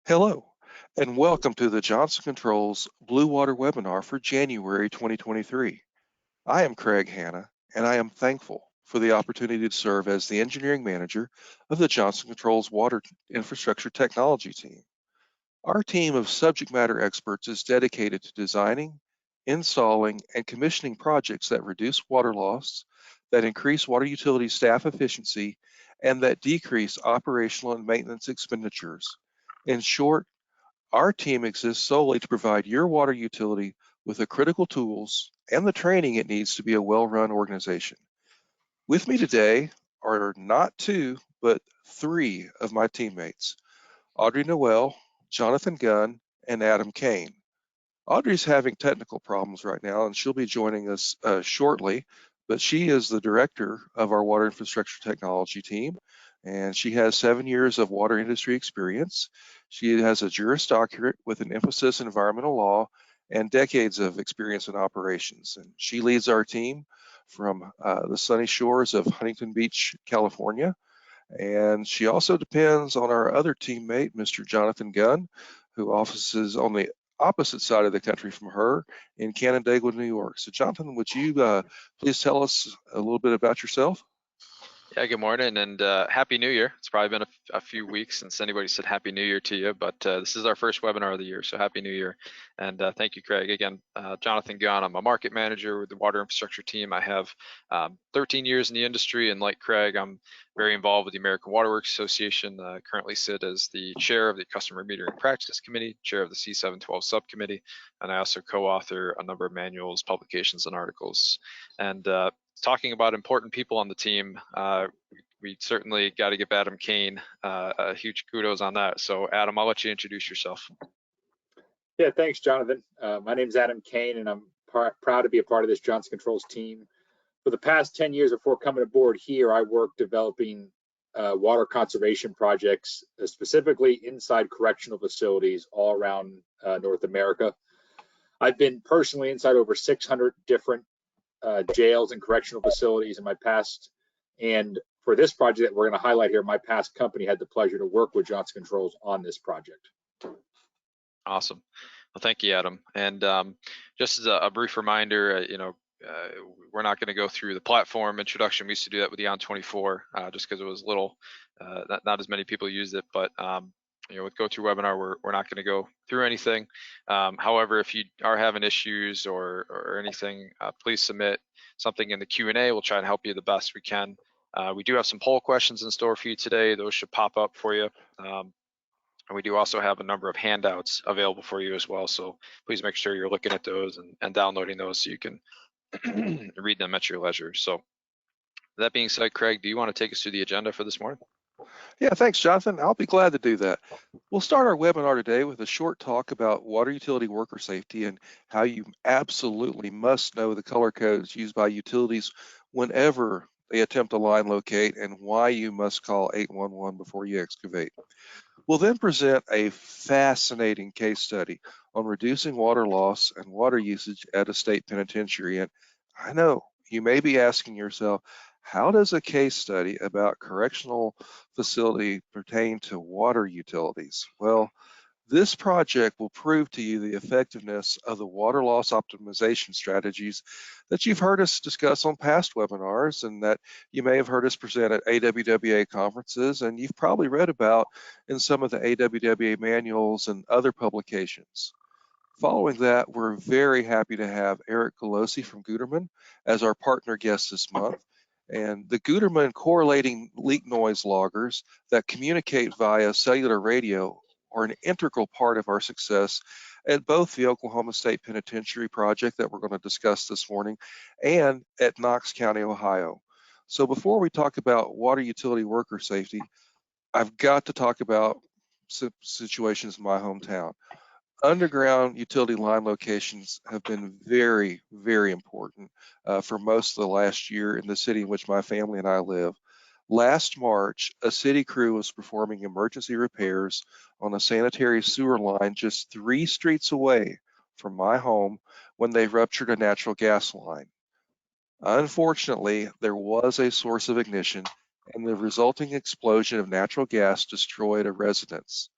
Hello, and welcome to the Johnson Controls Blue Water webinar for January 2023. I am Craig Hanna, and I am thankful for the opportunity to serve as the engineering manager of the Johnson Controls Water Infrastructure Technology team. Our team of subject matter experts is dedicated to designing, installing, and commissioning projects that reduce water loss, that increase water utility staff efficiency, and that decrease operational and maintenance expenditures. In short, our team exists solely to provide your water utility with the critical tools and the training it needs to be a well-run organization. With me today are not two, but three of my teammates, Audrey Noel, Jonathan Gunn, and Adam Kane. Audrey's having technical problems right now, and she'll be joining us shortly, but she is the director of our water infrastructure technology team, and she has 7 years of water industry experience. She has a Juris Doctorate with an emphasis in environmental law and decades of experience in operations. And she leads our team from the sunny shores of Huntington Beach, California. And she also depends on our other teammate, Mr. Jonathan Gunn, who offices on the opposite side of the country from her in Canandaigua, New York. So Jonathan, would you please tell us a little bit about yourself? Yeah, good morning and Happy New Year. It's probably been a few weeks since anybody said Happy New Year to you, but this is our first webinar of the year, so Happy New Year. And thank you, Craig. Again, Jonathan Gunn, I'm a market manager with the water infrastructure team. I have 13 years in the industry, and like Craig, I'm very involved with the American Water Works Association. I currently sit as the chair of the Customer Metering Practice Committee, chair of the C712 subcommittee, and I also co-author a number of manuals, publications, and articles. And talking about important people on the team, we certainly got to give Adam Kane a huge kudos on that. So Adam, I'll let you introduce yourself. Yeah, thanks, Jonathan. My name is Adam Kane, and I'm proud to be a part of this Johnson Controls team. For the past 10 years before coming aboard here, I worked developing water conservation projects, specifically inside correctional facilities all around North America. I've been personally inside over 600 different jails and correctional facilities in my past. And for this project that we're going to highlight here, my past company had the pleasure to work with Johnson Controls on this project. Awesome. Well, thank you, Adam. And just as a brief reminder, we're not going to go through the platform introduction. We used to do that with the On24 just because it was little, not as many people used it, but with GoToWebinar, we're not going to go through anything. However, if you are having issues or anything, please submit something in the Q&A. We'll try and help you the best we can. We do have some poll questions in store for you today. Those should pop up for you. And we do also have a number of handouts available for you as well. So please make sure you're looking at those and downloading those so you can read them at your leisure. So that being said, Craig, do you want to take us through the agenda for this morning? Yeah, thanks, Jonathan. I'll be glad to do that. We'll start our webinar today with a short talk about water utility worker safety and how you absolutely must know the color codes used by utilities whenever they attempt to line locate and why you must call 811 before you excavate. We'll then present a fascinating case study on reducing water loss and water usage at a state penitentiary. And I know you may be asking yourself, how does a case study about correctional facility pertain to water utilities? Well, this project will prove to you the effectiveness of the water loss optimization strategies that you've heard us discuss on past webinars and that you may have heard us present at AWWA conferences, and you've probably read about in some of the AWWA manuals and other publications. Following that, we're very happy to have Eric Golosi from Gutermann as our partner guest this month. And the Gutermann correlating leak noise loggers that communicate via cellular radio are an integral part of our success at both the Oklahoma State Penitentiary project that we're going to discuss this morning and at Knox County, Ohio. So before we talk about water utility worker safety, I've got to talk about situations in my hometown. Underground utility line locations have been very, very important for most of the last year in the city in which my family and I live. Last March, a city crew was performing emergency repairs on a sanitary sewer line just 3 streets away from my home when they ruptured a natural gas line. Unfortunately, there was a source of ignition, and the resulting explosion of natural gas destroyed a residence.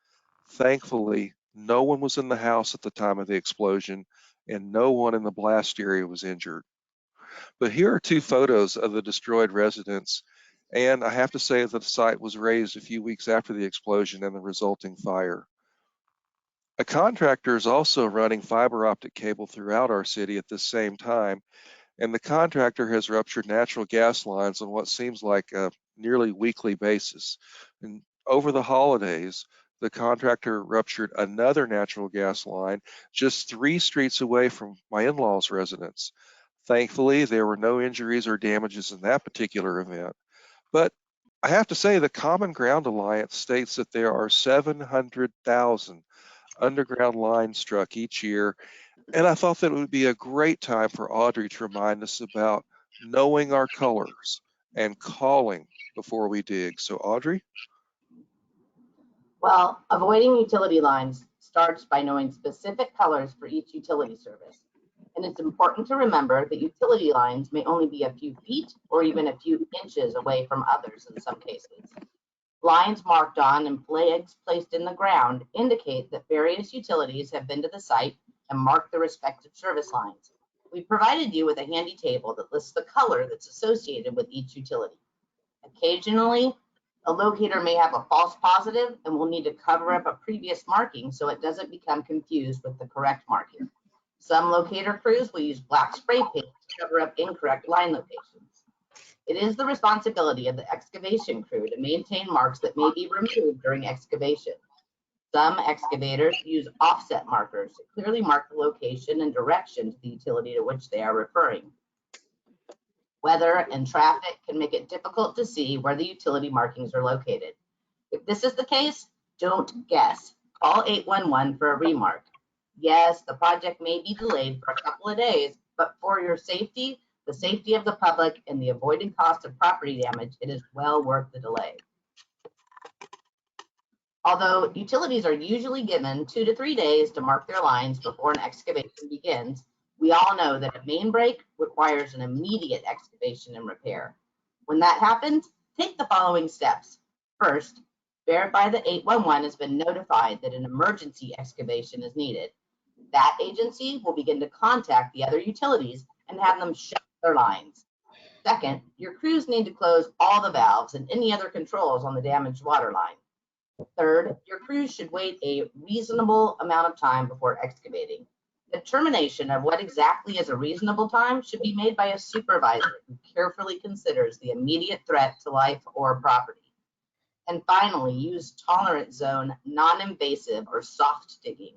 Thankfully, no one was in the house at the time of the explosion, and no one in the blast area was injured. But here are two photos of the destroyed residence, and I have to say that the site was razed a few weeks after the explosion and the resulting fire. A contractor is also running fiber optic cable throughout our city at the same time, and the contractor has ruptured natural gas lines on what seems like a nearly weekly basis. And over the holidays, the contractor ruptured another natural gas line just 3 streets away from my in-laws' residence. Thankfully, there were no injuries or damages in that particular event. But I have to say, the Common Ground Alliance states that there are 700,000 underground lines struck each year, and I thought that it would be a great time for Audrey to remind us about knowing our colors and calling before we dig. So Audrey? Well, avoiding utility lines starts by knowing specific colors for each utility service. And it's important to remember that utility lines may only be a few feet or even a few inches away from others in some cases. Lines marked on and flags placed in the ground indicate that various utilities have been to the site and marked the respective service lines. We provided you with a handy table that lists the color that's associated with each utility. Occasionally, a locator may have a false positive and will need to cover up a previous marking so it doesn't become confused with the correct marking. Some locator crews will use black spray paint to cover up incorrect line locations. It is the responsibility of the excavation crew to maintain marks that may be removed during excavation. Some excavators use offset markers to clearly mark the location and direction to the utility to which they are referring. Weather and traffic can make it difficult to see where the utility markings are located. If this is the case, don't guess. Call 811 for a remark. Yes, the project may be delayed for a couple of days, but for your safety, the safety of the public, and the avoided cost of property damage, it is well worth the delay. Although utilities are usually given 2 to 3 days to mark their lines before an excavation begins, we all know that a main break requires an immediate excavation and repair. When that happens, take the following steps. First, verify that 811 has been notified that an emergency excavation is needed. That agency will begin to contact the other utilities and have them shut their lines. Second, your crews need to close all the valves and any other controls on the damaged water line. Third, your crews should wait a reasonable amount of time before excavating. The determination of what exactly is a reasonable time should be made by a supervisor who carefully considers the immediate threat to life or property. And finally, use tolerance zone non-invasive or soft digging.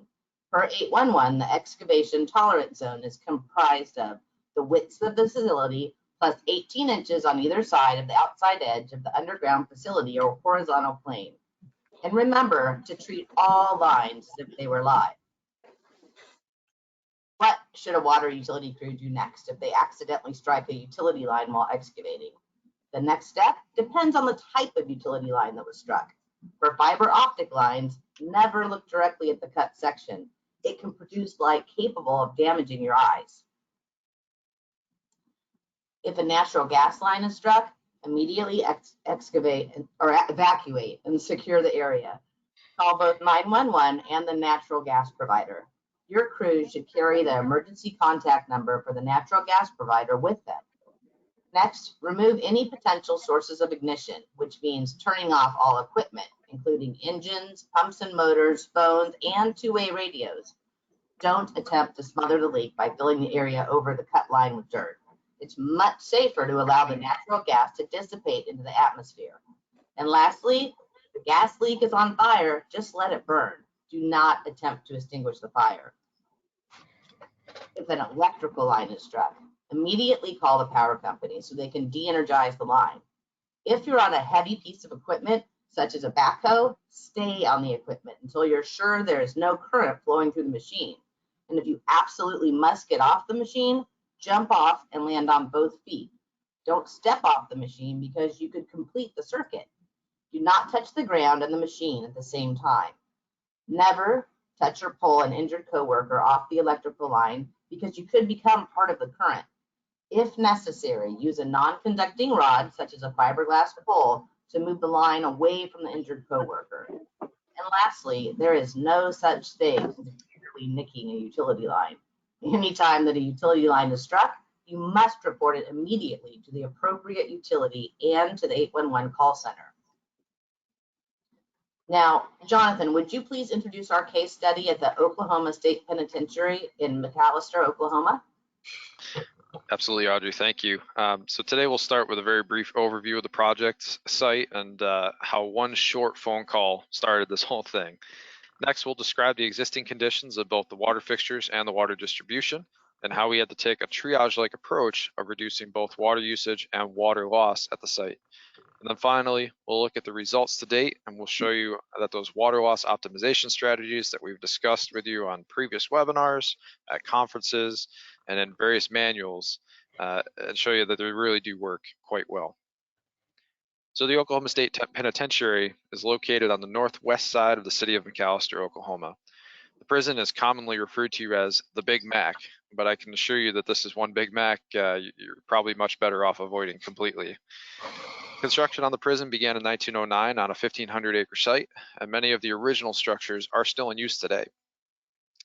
Per 811, the excavation tolerance zone is comprised of the width of the facility plus 18 inches on either side of the outside edge of the underground facility or horizontal plane. And remember to treat all lines as if they were live. What should a water utility crew do next if they accidentally strike a utility line while excavating? The next step depends on the type of utility line that was struck. For fiber optic lines, never look directly at the cut section. It can produce light capable of damaging your eyes. If a natural gas line is struck, immediately excavate or evacuate and secure the area. Call both 911 and the natural gas provider. Your crew should carry the emergency contact number for the natural gas provider with them. Next, remove any potential sources of ignition, which means turning off all equipment, including engines, pumps and motors, phones, and two-way radios. Don't attempt to smother the leak by filling the area over the cut line with dirt. It's much safer to allow the natural gas to dissipate into the atmosphere. And lastly, if the gas leak is on fire, just let it burn. Do not attempt to extinguish the fire. If an electrical line is struck, immediately call the power company so they can de-energize the line. If you're on a heavy piece of equipment, such as a backhoe, stay on the equipment until you're sure there is no current flowing through the machine. And if you absolutely must get off the machine, jump off and land on both feet. Don't step off the machine because you could complete the circuit. Do not touch the ground and the machine at the same time. Never touch or pull an injured coworker off the electrical line because you could become part of the current. If necessary, use a non-conducting rod, such as a fiberglass pole, to move the line away from the injured coworker. And lastly, there is no such thing as accidentally nicking a utility line. Anytime that a utility line is struck, you must report it immediately to the appropriate utility and to the 811 call center. Now, Jonathan, would you please introduce our case study at the Oklahoma State Penitentiary in McAlester, Oklahoma? Absolutely, Audrey, thank you. So today we'll start with a very brief overview of the project site and how one short phone call started this whole thing. Next, we'll describe the existing conditions of both the water fixtures and the water distribution, and how we had to take a triage-like approach of reducing both water usage and water loss at the site. And then finally, we'll look at the results to date, and we'll show you that those water loss optimization strategies that we've discussed with you on previous webinars, at conferences, and in various manuals, and show you that they really do work quite well. So the Oklahoma State Penitentiary is located on the northwest side of the city of McAlester, Oklahoma. The prison is commonly referred to as the Big Mac, but I can assure you that this is one Big Mac you're probably much better off avoiding completely. Construction on the prison began in 1909 on a 1,500-acre site, and many of the original structures are still in use today.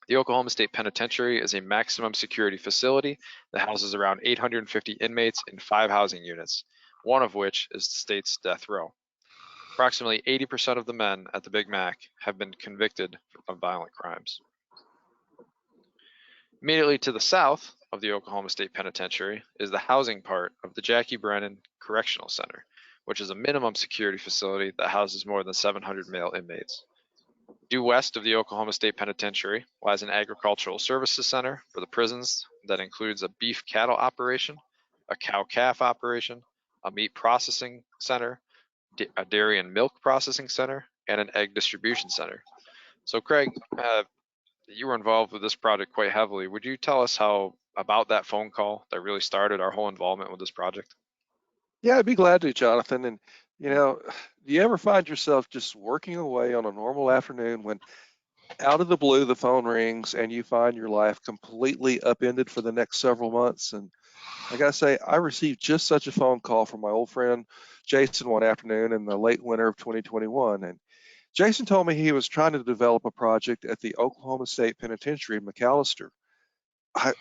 The Oklahoma State Penitentiary is a maximum security facility that houses around 850 inmates in 5 housing units, one of which is the state's death row. Approximately 80% of the men at the Big Mac have been convicted of violent crimes. Immediately to the south of the Oklahoma State Penitentiary is the housing part of the Jackie Brennan Correctional Center, which is a minimum security facility that houses more than 700 male inmates. Due west of the Oklahoma State Penitentiary lies an agricultural services center for the prisons that includes a beef cattle operation, a cow-calf operation, a meat processing center, a dairy and milk processing center, and an egg distribution center. So Craig, you were involved with this project quite heavily. Would you tell us about that phone call that really started our whole involvement with this project? Yeah, I'd be glad to, Jonathan. And, you know, do you ever find yourself just working away on a normal afternoon when out of the blue the phone rings and you find your life completely upended for the next several months? And I gotta say, I received just such a phone call from my old friend Jason one afternoon in the late winter of 2021. And Jason told me he was trying to develop a project at the Oklahoma State Penitentiary in McAlester.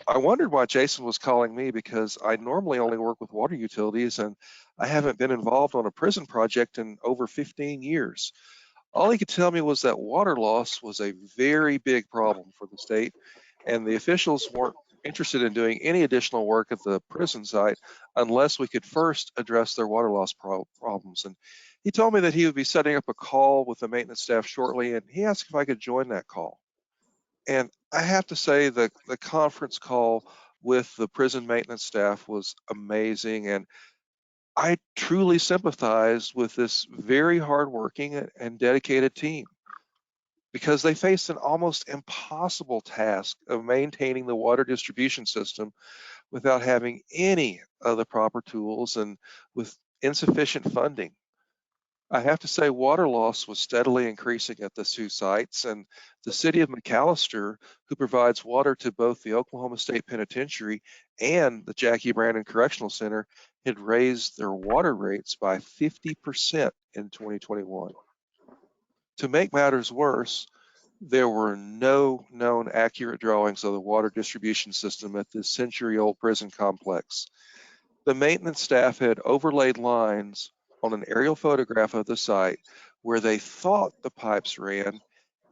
I wondered why Jason was calling me, because I normally only work with water utilities and I haven't been involved on a prison project in over 15 years. All he could tell me was that water loss was a very big problem for the state, and the officials weren't interested in doing any additional work at the prison site unless we could first address their water loss problems. And he told me that he would be setting up a call with the maintenance staff shortly, and he asked if I could join that call. And I have to say the conference call with the prison maintenance staff was amazing, and I truly sympathized with this very hardworking and dedicated team, because they faced an almost impossible task of maintaining the water distribution system without having any of the proper tools and with insufficient funding. I have to say water loss was steadily increasing at the 2 sites, and the city of McAlester, who provides water to both the Oklahoma State Penitentiary and the Jackie Brennan Correctional Center, had raised their water rates by 50% in 2021. To make matters worse, there were no known accurate drawings of the water distribution system at this century-old prison complex. The maintenance staff had overlaid lines on an aerial photograph of the site where they thought the pipes ran,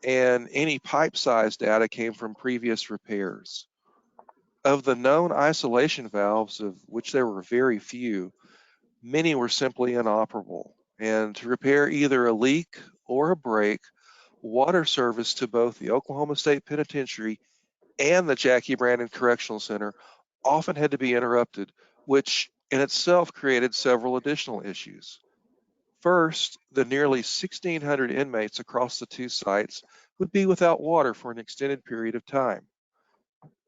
and any pipe size data came from previous repairs. Of the known isolation valves, of which there were very few, many were simply inoperable. And to repair either a leak or a break, water service to both the Oklahoma State Penitentiary and the Jackie Brennan Correctional Center often had to be interrupted, which in itself created several additional issues. First, the nearly 1,600 inmates across the 2 sites would be without water for an extended period of time.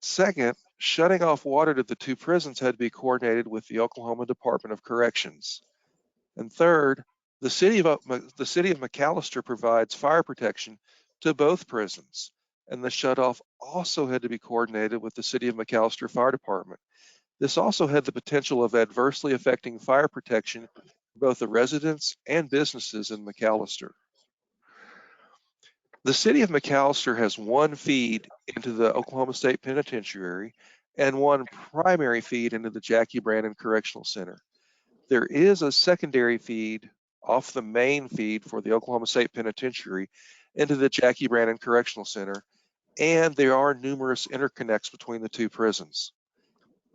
Second, shutting off water to the 2 prisons had to be coordinated with the Oklahoma Department of Corrections. And third, the city of McAlester provides fire protection to both prisons, and the shutoff also had to be coordinated with the city of McAlester Fire Department. This also had the potential of adversely affecting fire protection for both the residents and businesses in McAlester. The city of McAllister has one feed into the Oklahoma State Penitentiary and one primary feed into the Jackie Brandon Correctional Center. There is a secondary feed off the main feed for the Oklahoma State Penitentiary into the Jackie Brandon Correctional Center, and there are numerous interconnects between the two prisons.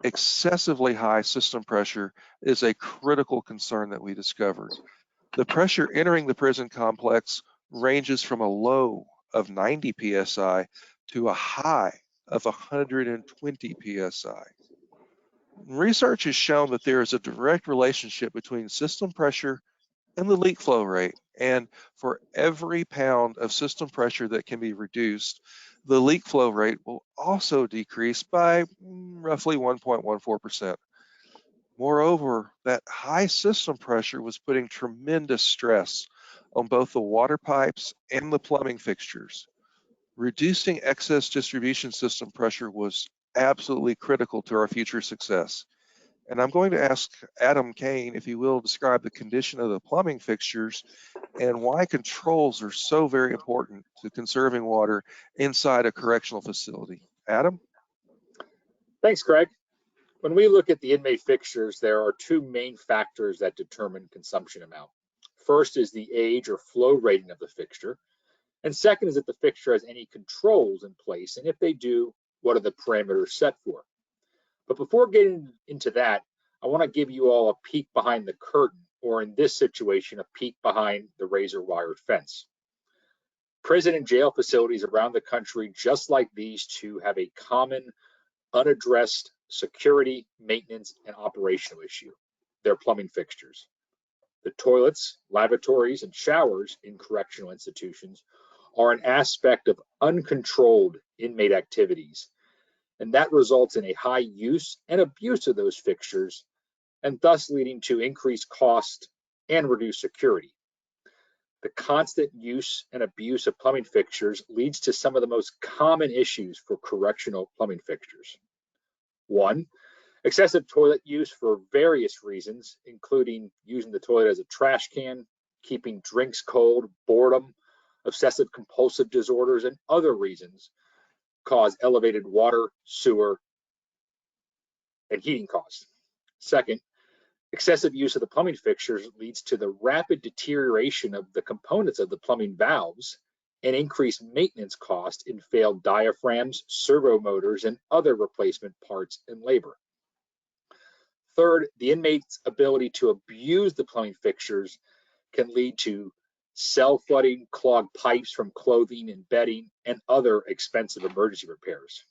Excessively high system pressure is a critical concern that we discovered. The pressure entering the prison complex ranges from a low of 90 psi to a high of 120 psi. Research has shown that there is a direct relationship between system pressure and the leak flow rate, and for every pound of system pressure that can be reduced, the leak flow rate will also decrease by roughly 1.14%. Moreover, that high system pressure was putting tremendous stress on both the water pipes and the plumbing fixtures. Reducing excess distribution system pressure was absolutely critical to our future success. And I'm going to ask Adam Kane, if he will, describe the condition of the plumbing fixtures and why controls are so very important to conserving water inside a correctional facility. Adam? Thanks, Craig. When we look at the inmate fixtures, there are two main factors that determine consumption amount. First is the age or flow rating of the fixture, and second is if the fixture has any controls in place, and if they do, what are the parameters set for? But before getting into that, I want to give you all a peek behind the curtain, or in this situation, a peek behind the razor wire fence. Prison and jail facilities around the country, just like these two, have a common unaddressed security, maintenance, and operational issue: their plumbing fixtures. The toilets, lavatories, and showers in correctional institutions are an aspect of uncontrolled inmate activities, and that results in a high use and abuse of those fixtures, and thus leading to increased cost and reduced security. The constant use and abuse of plumbing fixtures leads to some of the most common issues for correctional plumbing fixtures. One, excessive toilet use for various reasons, including using the toilet as a trash can, keeping drinks cold, boredom, obsessive compulsive disorders, and other reasons cause elevated water, sewer, and heating costs. Second, excessive use of the plumbing fixtures leads to the rapid deterioration of the components of the plumbing valves and increased maintenance cost in failed diaphragms, servo motors, and other replacement parts and labor. Third, the inmate's ability to abuse the plumbing fixtures can lead to cell flooding, clogged pipes from clothing and bedding, and other expensive emergency repairs.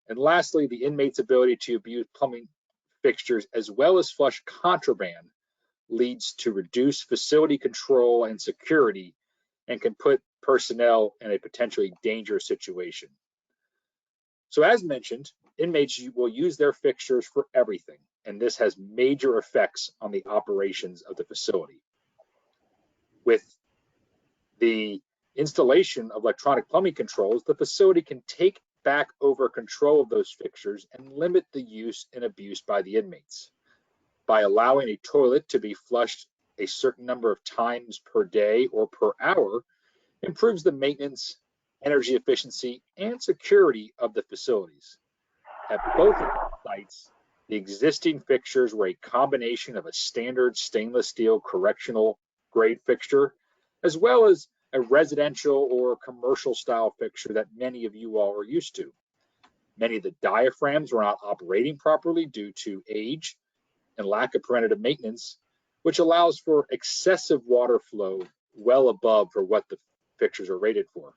And lastly, the inmate's ability to abuse plumbing fixtures as well as flush contraband leads to reduced facility control and security and can put personnel in a potentially dangerous situation. So as mentioned, inmates will use their fixtures for everything, and this has major effects on the operations of the facility. With the installation of electronic plumbing controls, the facility can take back over control of those fixtures and limit the use and abuse by the inmates. By allowing a toilet to be flushed a certain number of times per day or per hour, improves the maintenance, energy efficiency, and security of the facilities. At both of the sites, the existing fixtures were a combination of a standard stainless steel correctional grade fixture, as well as a residential or commercial style fixture that many of you all are used to. Many of the diaphragms were not operating properly due to age and lack of preventative maintenance, which allows for excessive water flow well above for what the fixtures are rated for.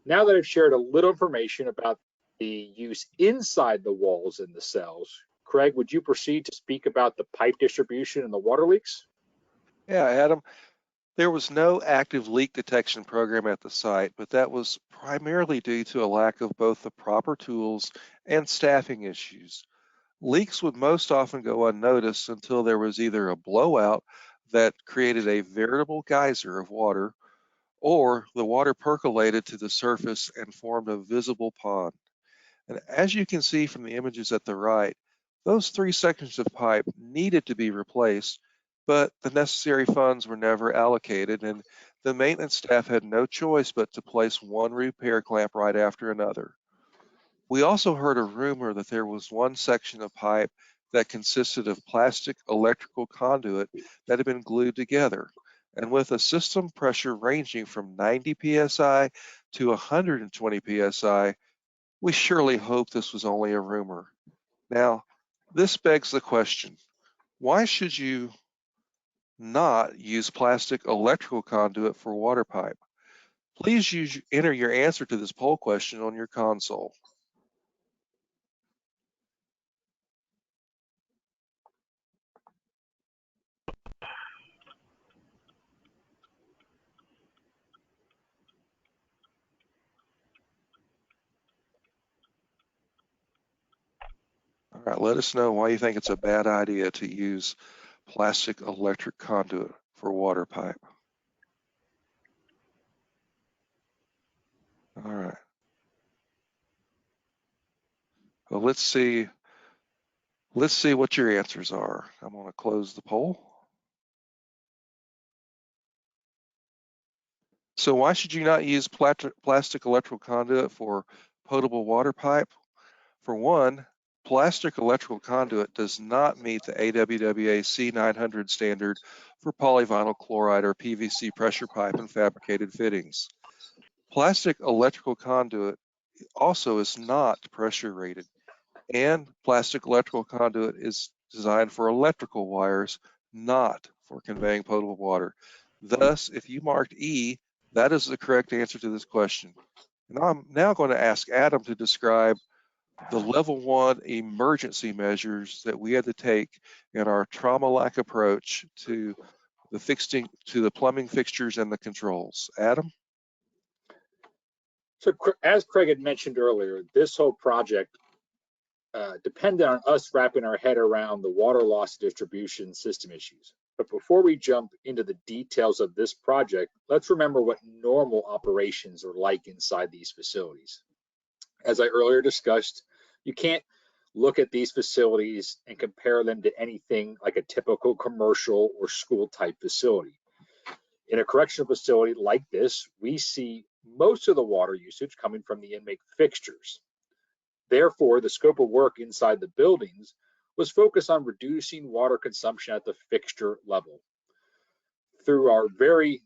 Now that I've shared a little information about the use inside the walls in the cells, Craig, would you proceed to speak about the pipe distribution and the water leaks? Yeah, Adam. There was no active leak detection program at the site, but that was primarily due to a lack of both the proper tools and staffing issues. Leaks would most often go unnoticed until there was either a blowout that created a veritable geyser of water, or the water percolated to the surface and formed a visible pond. And as you can see from the images at the right, those 3 sections of pipe needed to be replaced, but the necessary funds were never allocated, and the maintenance staff had no choice but to place one repair clamp right after another. We also heard a rumor that there was one section of pipe that consisted of plastic electrical conduit that had been glued together, and with a system pressure ranging from 90 psi to 120 psi, we surely hoped this was only a rumor. Now, this begs the question, why should you not use plastic electrical conduit for water pipe? Please enter your answer to this poll question on your console. All right, let us know why you think it's a bad idea to use plastic electric conduit for water pipe. All right. Well, let's see what your answers are. I'm going to close the poll. So why should you not use plastic electrical conduit for potable water pipe? For one, plastic electrical conduit does not meet the AWWA C900 standard for polyvinyl chloride or PVC pressure pipe and fabricated fittings. Plastic electrical conduit also is not pressure rated, and plastic electrical conduit is designed for electrical wires, not for conveying potable water. Thus, if you marked E, that is the correct answer to this question. And I'm now going to ask Adam to describe the level 1 emergency measures that we had to take in our trauma-like approach to the plumbing fixtures and the controls. Adam? So as Craig had mentioned earlier, this whole project depended on us wrapping our head around the water loss distribution system issues. But before we jump into the details of this project, let's remember what normal operations are like inside these facilities. As I earlier discussed, you can't look at these facilities and compare them to anything like a typical commercial or school type facility. In a correctional facility like this, we see most of the water usage coming from the inmate fixtures. Therefore, the scope of work inside the buildings was focused on reducing water consumption at the fixture level. Through our very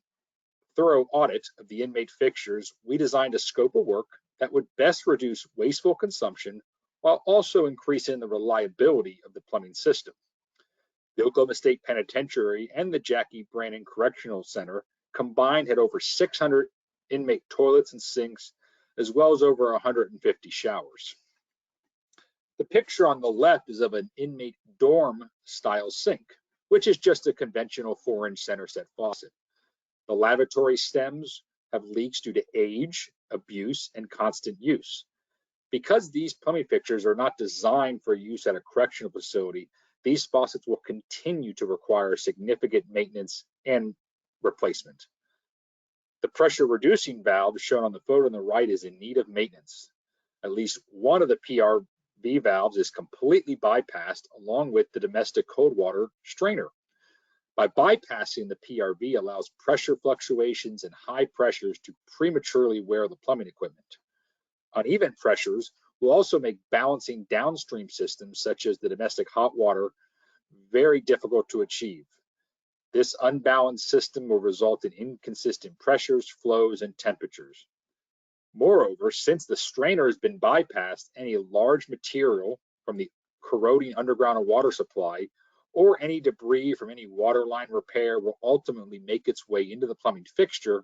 thorough audit of the inmate fixtures, we designed a scope of work that would best reduce wasteful consumption while also increasing the reliability of the plumbing system. The Oklahoma State Penitentiary and the Jackie Brannon Correctional Center combined had over 600 inmate toilets and sinks, as well as over 150 showers. The picture on the left is of an inmate dorm style sink, which is just a conventional 4-inch center set faucet. The lavatory stems have leaks due to age, abuse, and constant use. Because these plumbing fixtures are not designed for use at a correctional facility, these faucets will continue to require significant maintenance and replacement. The pressure reducing valve shown on the photo on the right is in need of maintenance. At least one of the PRV valves is completely bypassed along with the domestic cold water strainer. By bypassing the PRV allows pressure fluctuations and high pressures to prematurely wear the plumbing equipment. Uneven pressures will also make balancing downstream systems such as the domestic hot water very difficult to achieve. This unbalanced system will result in inconsistent pressures, flows, and temperatures. Moreover, since the strainer has been bypassed, any large material from the corroding underground water supply or any debris from any water line repair will ultimately make its way into the plumbing fixture,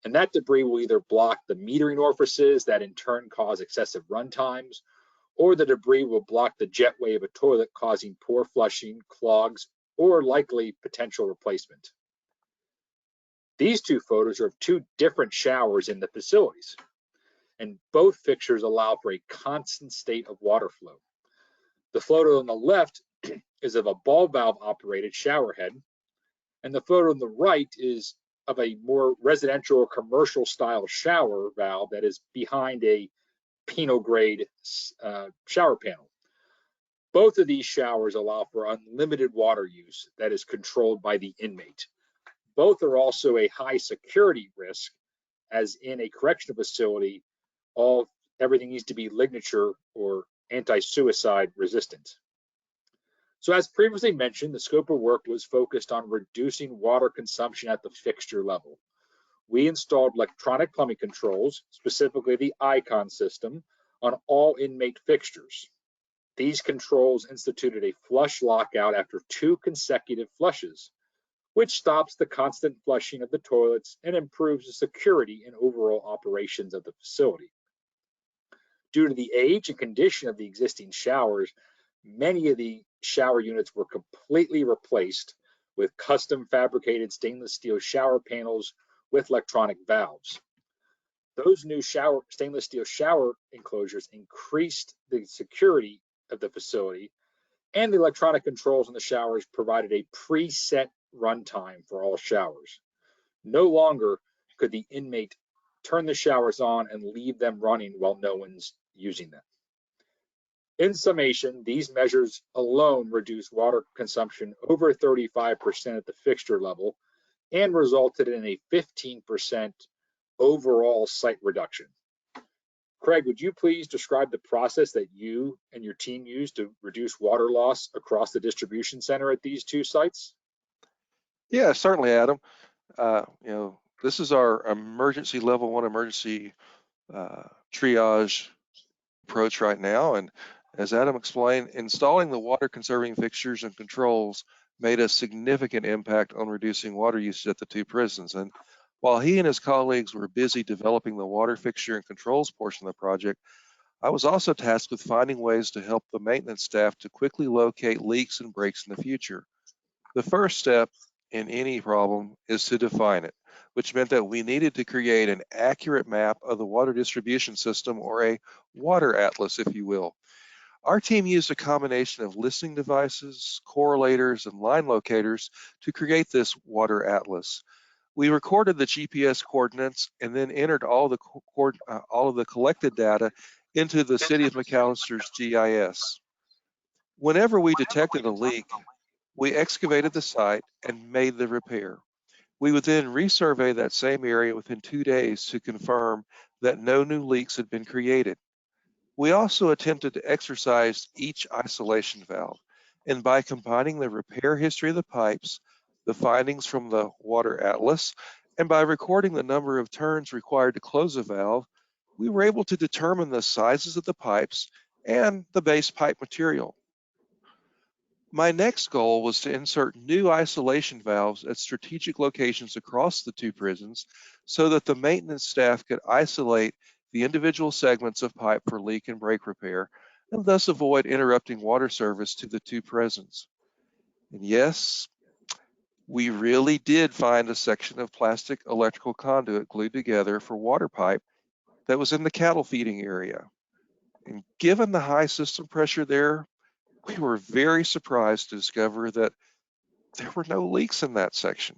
and that debris will either block the metering orifices that in turn cause excessive run times, or the debris will block the jetway of a toilet, causing poor flushing, clogs, or likely potential replacement. These two photos are of two different showers in the facilities, and both fixtures allow for a constant state of water flow. The photo on the left is of a ball valve operated shower head, and the photo on the right is of a more residential or commercial style shower valve that is behind a penal grade shower panel. Both of these showers allow for unlimited water use that is controlled by the inmate. Both are also a high security risk, as in a correctional facility, everything needs to be lignature or anti-suicide resistant. So as previously mentioned, the scope of work was focused on reducing water consumption at the fixture level. We installed electronic plumbing controls, specifically the ICON system, on all inmate fixtures. These controls instituted a flush lockout after 2 consecutive flushes, which stops the constant flushing of the toilets and improves the security and overall operations of the facility. Due to the age and condition of the existing showers, many of the shower units were completely replaced with custom fabricated stainless steel shower panels with electronic valves. Those new stainless steel shower enclosures increased the security of the facility, and the electronic controls in the showers provided a preset runtime for all showers. No longer could the inmate turn the showers on and leave them running while no one's using them. In summation, these measures alone reduced water consumption over 35% at the fixture level and resulted in a 15% overall site reduction. Craig, would you please describe the process that you and your team used to reduce water loss across the distribution center at these 2 sites? Yeah, certainly, Adam. This is our emergency level 1 emergency triage approach right now. And as Adam explained, installing the water conserving fixtures and controls made a significant impact on reducing water usage at the 2 prisons. And while he and his colleagues were busy developing the water fixture and controls portion of the project, I was also tasked with finding ways to help the maintenance staff to quickly locate leaks and breaks in the future. The first step in any problem is to define it, which meant that we needed to create an accurate map of the water distribution system, or a water atlas, if you will. Our team used a combination of listening devices, correlators, and line locators to create this water atlas. We recorded the GPS coordinates and then entered all of the collected data into the City of McAllister's GIS. Whenever we detected a leak, we excavated the site and made the repair. We would then resurvey that same area within 2 days to confirm that no new leaks had been created. We also attempted to exercise each isolation valve, and by combining the repair history of the pipes, the findings from the water atlas, and by recording the number of turns required to close a valve, we were able to determine the sizes of the pipes and the base pipe material. My next goal was to insert new isolation valves at strategic locations across the 2 prisons so that the maintenance staff could isolate the individual segments of pipe for leak and break repair, and thus avoid interrupting water service to the 2 prisons. And yes, we really did find a section of plastic electrical conduit glued together for water pipe that was in the cattle feeding area. And given the high system pressure there, we were very surprised to discover that there were no leaks in that section.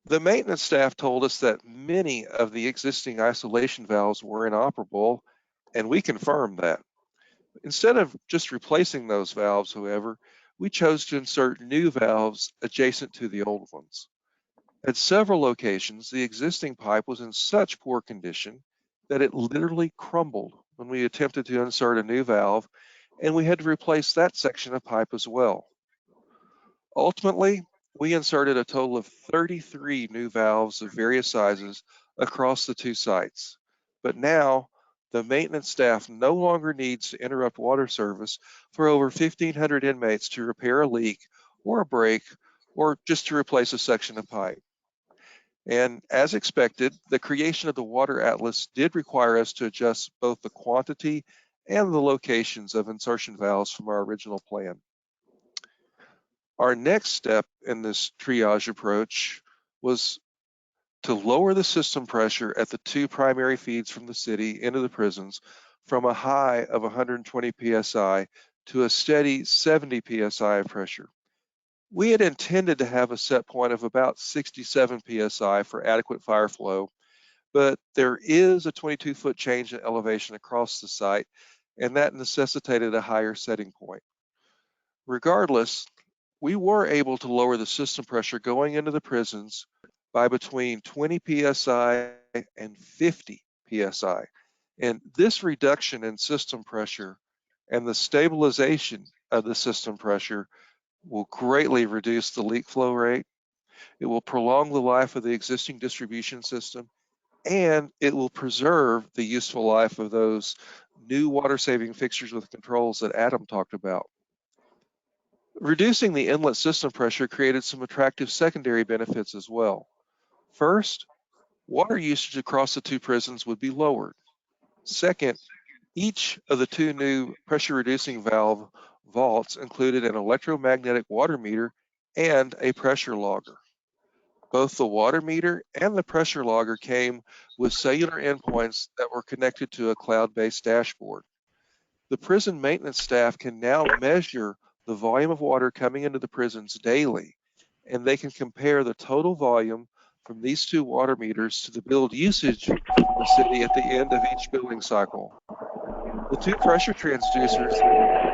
The maintenance staff told us that many of the existing isolation valves were inoperable, and we confirmed that. Instead of just replacing those valves, however, we chose to insert new valves adjacent to the old ones. At several locations, the existing pipe was in such poor condition that it literally crumbled when we attempted to insert a new valve, and we had to replace that section of pipe as well. Ultimately, we inserted a total of 33 new valves of various sizes across the 2 sites. But now, the maintenance staff no longer needs to interrupt water service for over 1,500 inmates to repair a leak or a break, or just to replace a section of pipe. And as expected, the creation of the water atlas did require us to adjust both the quantity and the locations of insertion valves from our original plan. Our next step in this triage approach was to lower the system pressure at the 2 primary feeds from the city into the prisons from a high of 120 psi to a steady 70 psi of pressure. We had intended to have a set point of about 67 psi for adequate fire flow, but there is a 22-foot change in elevation across the site, and that necessitated a higher setting point. Regardless, we were able to lower the system pressure going into the prisons by between 20 psi and 50 psi. And this reduction in system pressure and the stabilization of the system pressure will greatly reduce the leak flow rate. It will prolong the life of the existing distribution system, and it will preserve the useful life of those new water-saving fixtures with controls that Adam talked about. Reducing the inlet system pressure created some attractive secondary benefits as well. First, water usage across the two prisons would be lowered. Second, each of the two new pressure-reducing valve vaults included an electromagnetic water meter and a pressure logger. Both the water meter and the pressure logger came with cellular endpoints that were connected to a cloud-based dashboard. The prison maintenance staff can now measure the volume of water coming into the prisons daily, and they can compare the total volume from these two water meters to the billed usage from the city at the end of each billing cycle. The two pressure transducers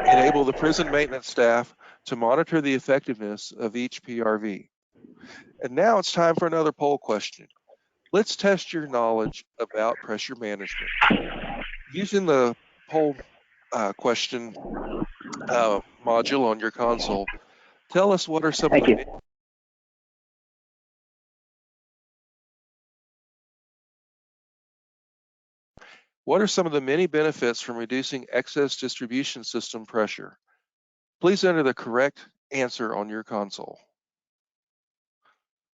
enable the prison maintenance staff to monitor the effectiveness of each PRV. And now it's time for another poll question. Let's test your knowledge about pressure management. Using the poll question module on your console, tell us what are some of the many benefits from reducing excess distribution system pressure? Please enter the correct answer on your console.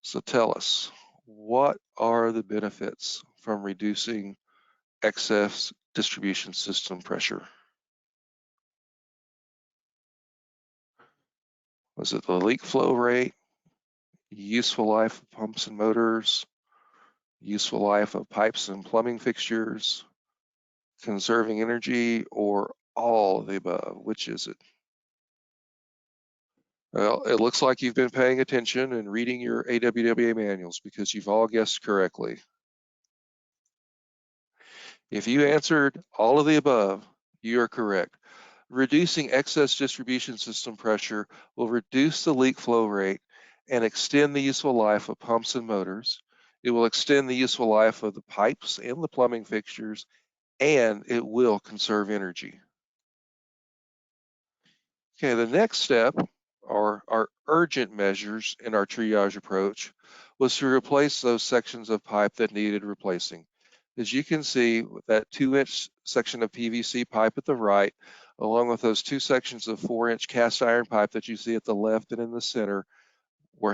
So tell us, what are the benefits from reducing excess distribution system pressure? Was it the leak flow rate, useful life of pumps and motors, useful life of pipes and plumbing fixtures, conserving energy, or all of the above? Which is it? Well, it looks like you've been paying attention and reading your AWWA manuals because you've all guessed correctly. If you answered all of the above, you are correct. Reducing excess distribution system pressure will reduce the leak flow rate and extend the useful life of pumps and motors. It will extend the useful life of the pipes and the plumbing fixtures, and it will conserve energy. Okay, the next step, or our urgent measures in our triage approach, was to replace those sections of pipe that needed replacing. As you can see, that 2-inch section of PVC pipe at the right, along with those two sections of 4-inch cast iron pipe that you see at the left and in the center,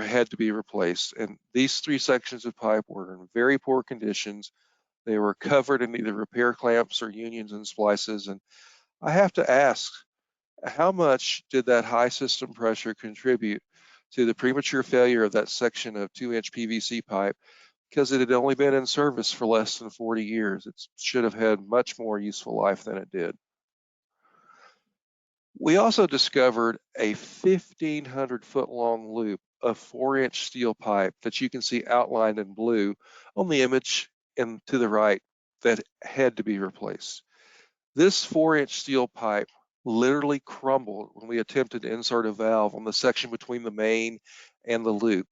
had to be replaced. And these three sections of pipe were in very poor conditions. They were covered in either repair clamps or unions and splices. And I have to ask, how much did that high system pressure contribute to the premature failure of that section of 2-inch PVC pipe? Because it had only been in service for less than 40 years. It should have had much more useful life than it did. We also discovered a 1,500-foot long loop of 4-inch steel pipe that you can see outlined in blue on the image and to the right that had to be replaced. This 4-inch steel pipe literally crumbled when we attempted to insert a valve on the section between the main and the loop.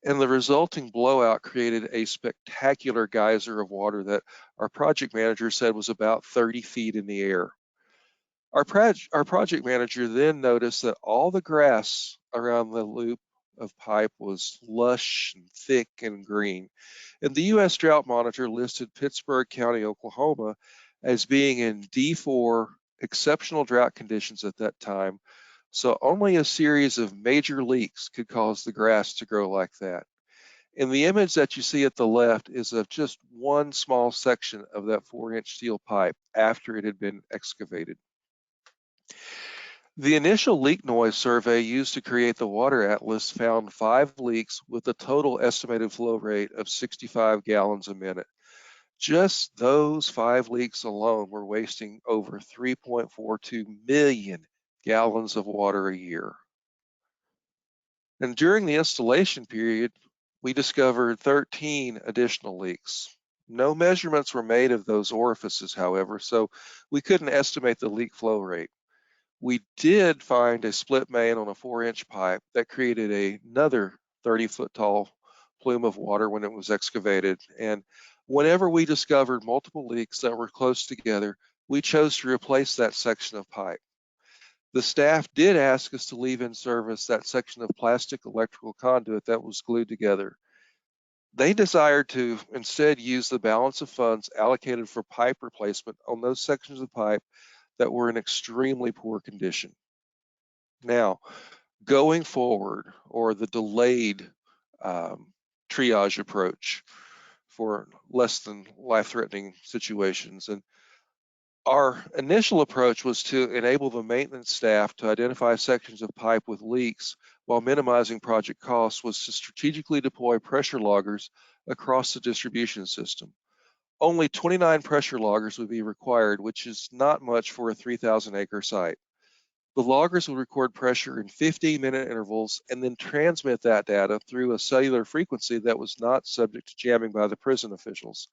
And the resulting blowout created a spectacular geyser of water that our project manager said was about 30 feet in the air. Our project manager then noticed that all the grass around the loop of pipe was lush and thick and green. And the U.S. Drought Monitor listed Pittsburgh County, Oklahoma, as being in D4 exceptional drought conditions at that time. So only a series of major leaks could cause the grass to grow like that. And the image that you see at the left is of just one small section of that 4-inch steel pipe after it had been excavated. The initial leak noise survey used to create the water atlas found 5 leaks with a total estimated flow rate of 65 gallons a minute. Just those 5 leaks alone were wasting over 3.42 million gallons of water a year. And during the installation period, we discovered 13 additional leaks. No measurements were made of those orifices, however, so we couldn't estimate the leak flow rate. We did find a split main on a 4-inch pipe that created another 30-foot tall plume of water when it was excavated. And whenever we discovered multiple leaks that were close together, we chose to replace that section of pipe. The staff did ask us to leave in service that section of plastic electrical conduit that was glued together. They desired to instead use the balance of funds allocated for pipe replacement on those sections of pipe that were in extremely poor condition. Now, going forward, or the delayed triage approach for less than life-threatening situations. And our initial approach was to enable the maintenance staff to identify sections of pipe with leaks while minimizing project costs, was to strategically deploy pressure loggers across the distribution system. Only 29 pressure loggers would be required, which is not much for a 3,000-acre site. The loggers would record pressure in 15-minute intervals and then transmit that data through a cellular frequency that was not subject to jamming by the prison officials.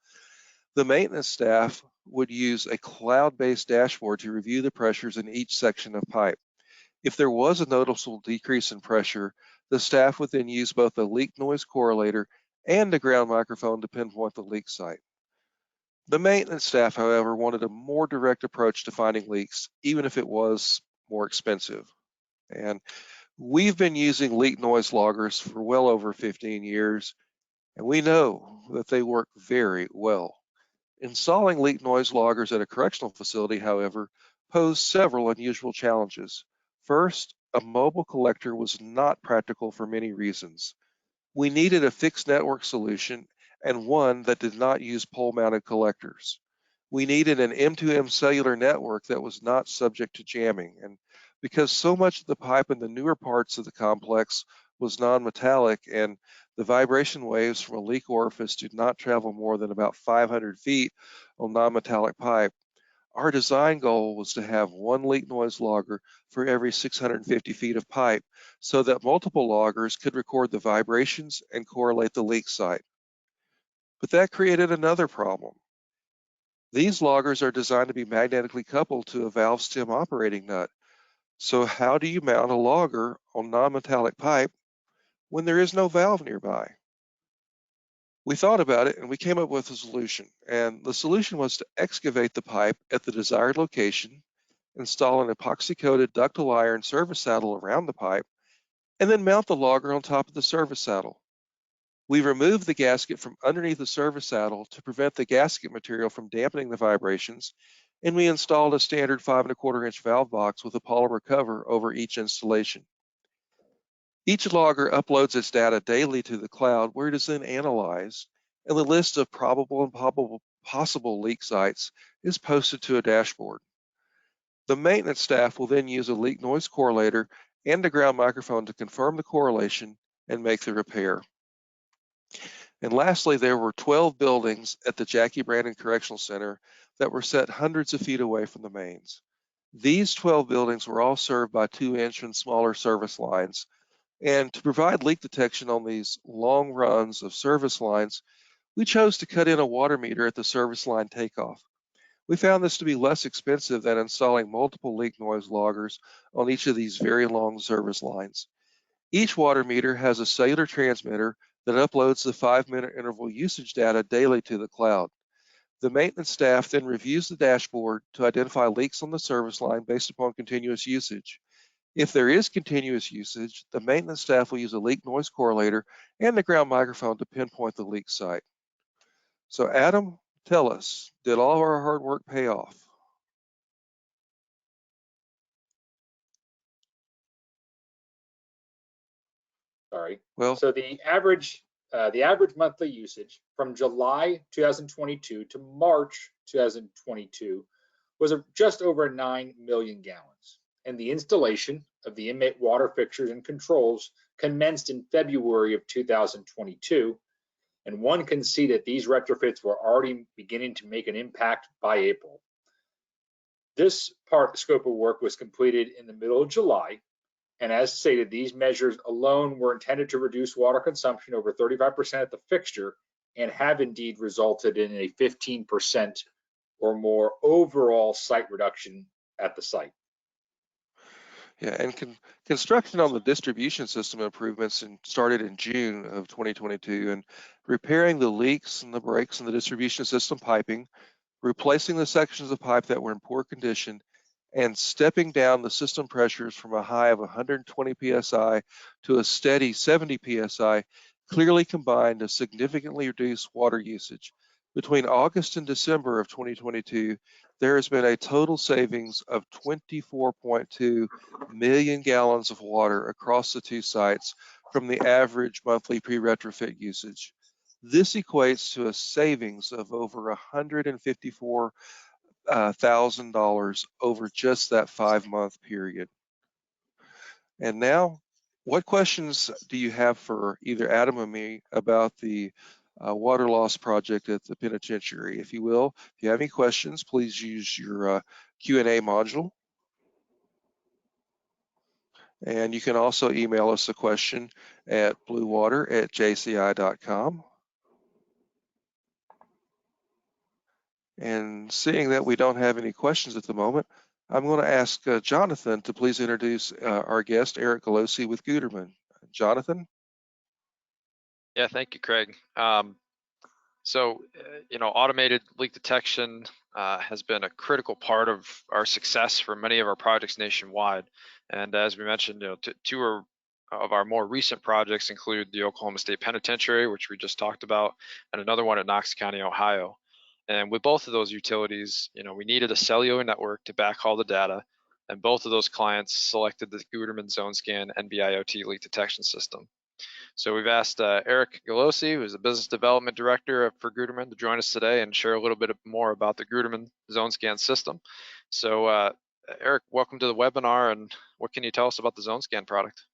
The maintenance staff would use a cloud-based dashboard to review the pressures in each section of pipe. If there was a noticeable decrease in pressure, the staff would then use both a leak noise correlator and a ground microphone to pinpoint the leak site. The maintenance staff, however, wanted a more direct approach to finding leaks, even if it was more expensive. And we've been using leak noise loggers for well over 15 years, and we know that they work very well. Installing leak noise loggers at a correctional facility, however, posed several unusual challenges. First, a mobile collector was not practical for many reasons. We needed a fixed network solution and one that did not use pole-mounted collectors. We needed an M2M cellular network that was not subject to jamming. And because so much of the pipe in the newer parts of the complex was non-metallic and the vibration waves from a leak orifice did not travel more than about 500 feet on non-metallic pipe, our design goal was to have one leak noise logger for every 650 feet of pipe so that multiple loggers could record the vibrations and correlate the leak site. But that created another problem. These loggers are designed to be magnetically coupled to a valve stem operating nut. So how do you mount a logger on non-metallic pipe when there is no valve nearby? We thought about it and we came up with a solution. And the solution was to excavate the pipe at the desired location, install an epoxy-coated ductile iron service saddle around the pipe, and then mount the logger on top of the service saddle. We removed the gasket from underneath the service saddle to prevent the gasket material from dampening the vibrations, and we installed a standard 5 1/4-inch valve box with a polymer cover over each installation. Each logger uploads its data daily to the cloud, where it is then analyzed, and the list of probable and possible leak sites is posted to a dashboard. The maintenance staff will then use a leak noise correlator and a ground microphone to confirm the correlation and make the repair. And lastly, there were 12 buildings at the Jackie Brandon Correctional Center that were set hundreds of feet away from the mains. These 12 buildings were all served by 2-inch and smaller service lines. And to provide leak detection on these long runs of service lines, we chose to cut in a water meter at the service line takeoff. We found this to be less expensive than installing multiple leak noise loggers on each of these very long service lines. Each water meter has a cellular transmitter that uploads the 5-minute interval usage data daily to the cloud. The maintenance staff then reviews the dashboard to identify leaks on the service line based upon continuous usage. If there is continuous usage, the maintenance staff will use a leak noise correlator and the ground microphone to pinpoint the leak site. So Adam, tell us, did all of our hard work pay off? Sorry. Well, So the average monthly usage from July 2022 to March 2022 was just over 9 million gallons. And the installation of the inmate water fixtures and controls commenced in February of 2022. And one can see that these retrofits were already beginning to make an impact by April. This scope of work was completed in the middle of July. And as stated, these measures alone were intended to reduce water consumption over 35% at the fixture and have indeed resulted in a 15% or more overall site reduction at the site. Yeah, and construction on the distribution system improvements started in June of 2022, and repairing the leaks and the breaks in the distribution system piping, replacing the sections of pipe that were in poor condition, and stepping down the system pressures from a high of 120 psi to a steady 70 psi clearly combined to significantly reduce water usage. Between August and December of 2022, there has been a total savings of 24.2 million gallons of water across the two sites from the average monthly pre-retrofit usage. This equates to a savings of over $154,000 over just that 5-month period. And now, what questions do you have for either Adam or me about the water loss project at the penitentiary? If you will, if you have any questions, please use your Q&A module. And you can also email us a question at bluewater@jci.com. And seeing that we don't have any questions at the moment, I'm going to ask Jonathan to please introduce our guest, Eric Galosi with Gutermann. Jonathan? Yeah, thank you, Craig. Automated leak detection has been a critical part of our success for many of our projects nationwide. And as we mentioned, two of our more recent projects include the Oklahoma State Penitentiary, which we just talked about, and another one at Knox County, Ohio. And with both of those utilities, we needed a cellular network to backhaul the data, and both of those clients selected the Gutermann ZoneScan NB-IoT leak detection system. So we've asked Eric Galosi, who's the Business Development Director for Gutermann, to join us today and share a little bit more about the Gutermann ZoneScan system. So Eric, welcome to the webinar, and what can you tell us about the ZoneScan product?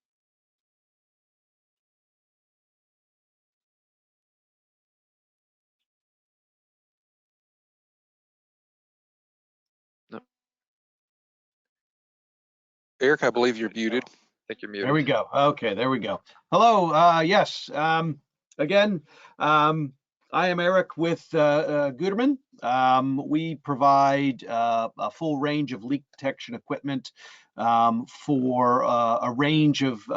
Eric, I believe you're muted. I think you're muted. There we go. Okay, there we go. Hello. Yes. Again, I am Eric with Gutermann. We provide a full range of leak detection equipment for a range of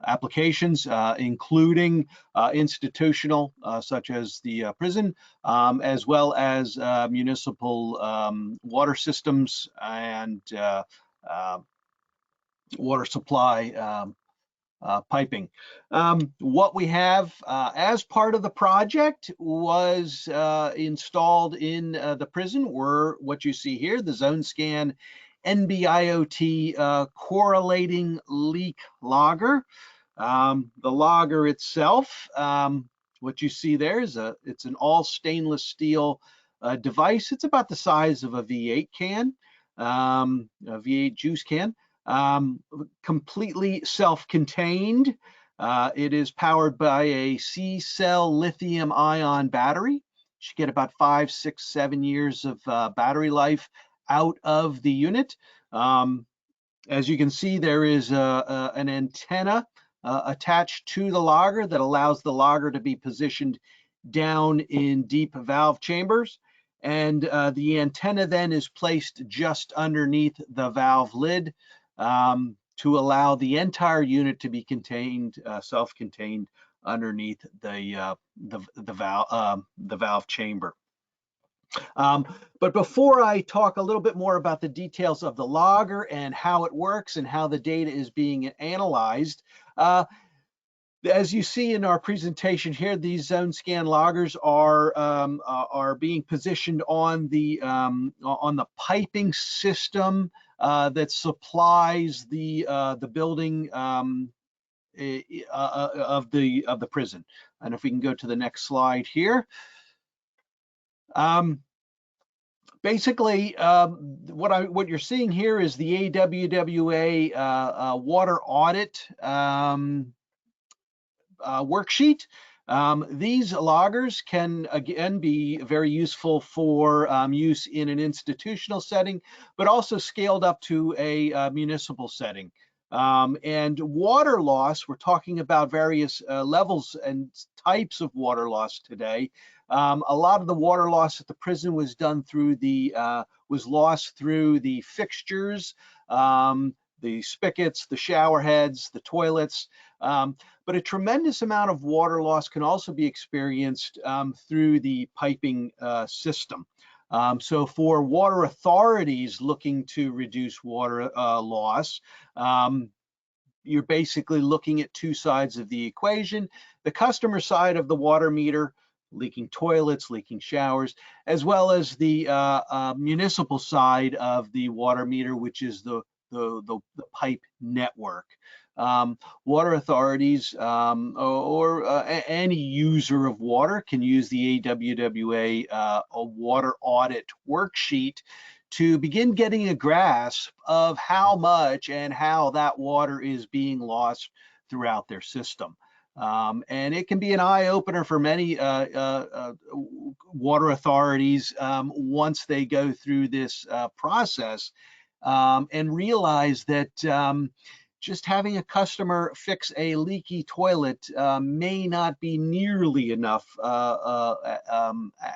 applications, including institutional, such as the prison, as well as municipal water systems and water supply piping. What we have as part of the project was installed in the prison were what you see here, the ZoneScan NB-IoT correlating leak logger. The logger itself, what you see there is it's an all stainless steel device. It's about the size of a V8 can, a V8 juice can. Completely self-contained. It is powered by a C-cell lithium-ion battery. You should get about 5, 6, 7 years of battery life out of the unit. As you can see, there is an antenna attached to the logger that allows the logger to be positioned down in deep valve chambers. And the antenna then is placed just underneath the valve lid to allow the entire unit to be contained, self-contained underneath the valve chamber. But before I talk a little bit more about the details of the logger and how it works and how the data is being analyzed, as you see in our presentation here, these ZoneScan loggers are being positioned on the piping system that supplies the building of the prison. And if we can go to the next slide here. Basically, what you're seeing here is the AWWA water audit worksheet. These loggers can again be very useful for use in an institutional setting, but also scaled up to a municipal setting. And water loss, we're talking about various levels and types of water loss today. A lot of the water loss at the prison was done through was lost through the fixtures, the spigots, the shower heads, the toilets. But a tremendous amount of water loss can also be experienced through the piping system. So for water authorities looking to reduce water loss, you're basically looking at two sides of the equation: the customer side of the water meter, leaking toilets, leaking showers, as well as the municipal side of the water meter, which is the pipe network. Water authorities or any user of water can use the AWWA a water audit worksheet to begin getting a grasp of how much and how that water is being lost throughout their system. And it can be an eye-opener for many water authorities once they go through this process and realize that just having a customer fix a leaky toilet may not be nearly enough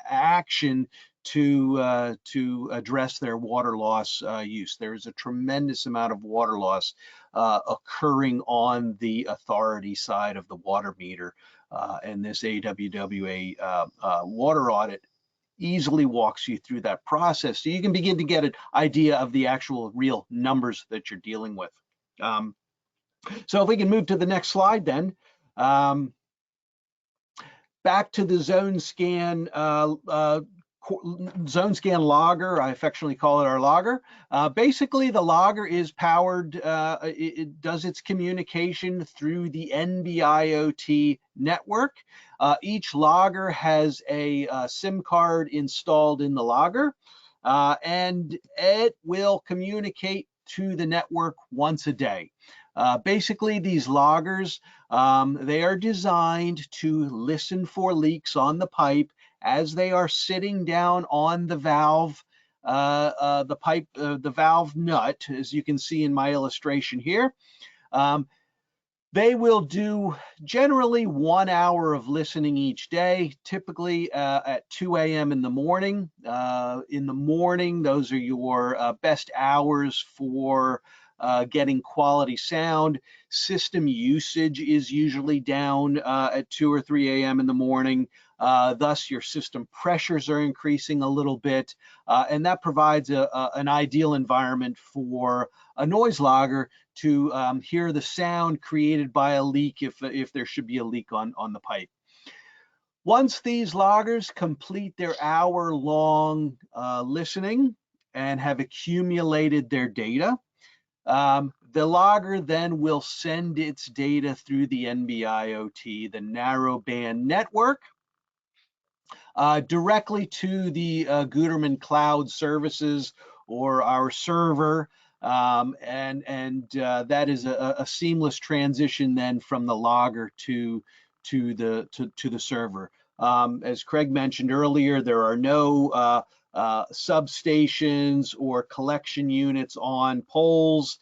action to address their water loss use. There is a tremendous amount of water loss occurring on the authority side of the water meter, and this AWWA water audit easily walks you through that process, so you can begin to get an idea of the actual real numbers that you're dealing with. So if we can move to the next slide then. Back to the ZoneScan ZoneScan logger. I affectionately call it our logger. Basically, the logger is powered, it does its communication through the NB-IoT network. Each logger has a SIM card installed in the logger, and it will communicate to the network once a day. Basically, these loggers, they are designed to listen for leaks on the pipe as they are sitting down on the valve, the valve nut, as you can see in my illustration here. They will do generally 1 hour of listening each day, typically at 2 a.m. in the morning. Those are your best hours for getting quality sound. System usage is usually down at 2 or 3 a.m. in the morning. Thus, your system pressures are increasing a little bit, and that provides an ideal environment for a noise logger to hear the sound created by a leak if there should be a leak on the pipe. Once these loggers complete their hour-long listening and have accumulated their data, the logger then will send its data through the NB-IoT, the narrowband network, directly to the Gutermann cloud services or our server, and that is a seamless transition then from the logger to the server. As Craig mentioned earlier, there are no substations or collection units on poles.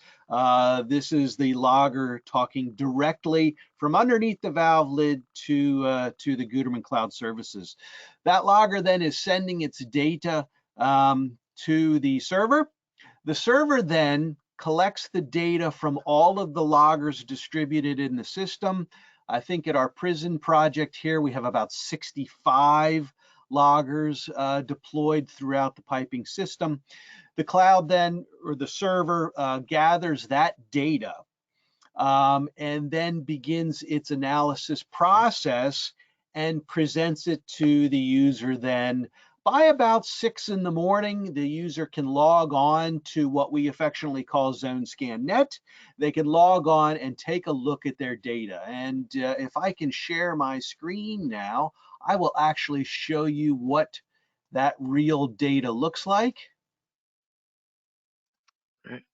This is the logger talking directly from underneath the valve lid to the Gutermann cloud services. That logger then is sending its data to the server. The server then collects the data from all of the loggers distributed in the system. I think at our prison project here, we have about 65 loggers deployed throughout the piping system. The cloud then, or the server, gathers that data and then begins its analysis process and presents it to the user then. By about 6 in the morning, the user can log on to what we affectionately call ZoneScan Net. They can log on and take a look at their data. And if I can share my screen now, I will actually show you what that real data looks like. All right.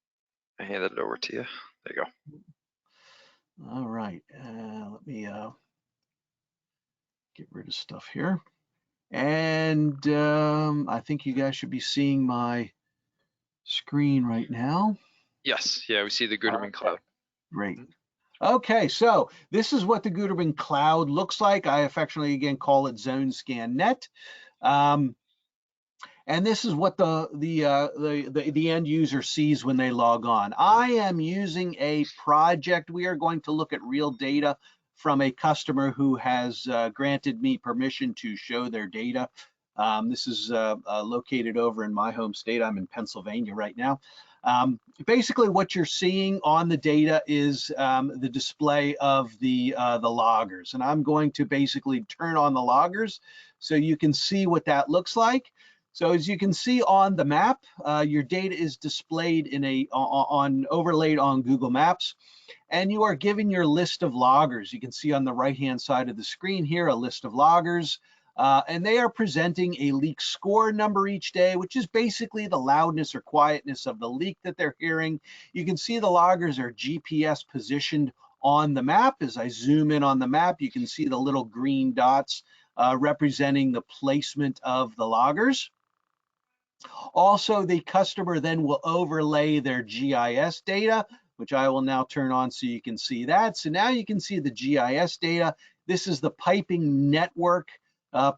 I handed it over to you. There you go. All right. Let me get rid of stuff here. And I think you guys should be seeing my screen right now. Yes. Yeah, we see the Gutermann cloud. Great. Okay, so this is what the Gutermann cloud looks like. I affectionately again call it ZoneScan Net. And this is what the end user sees when they log on. I am using a project. We are going to look at real data from a customer who has granted me permission to show their data. This is located over in my home state. I'm in Pennsylvania right now. Basically, what you're seeing on the data is the display of the loggers, and I'm going to basically turn on the loggers so you can see what that looks like. So as you can see on the map, your data is displayed in overlaid on Google Maps, and you are given your list of loggers. You can see on the right-hand side of the screen here a list of loggers. And they are presenting a leak score number each day, which is basically the loudness or quietness of the leak that they're hearing. You can see the loggers are GPS positioned on the map. As I zoom in on the map, you can see the little green dots representing the placement of the loggers. Also, the customer then will overlay their GIS data, which I will now turn on so you can see that. So now you can see the GIS data. This is the piping network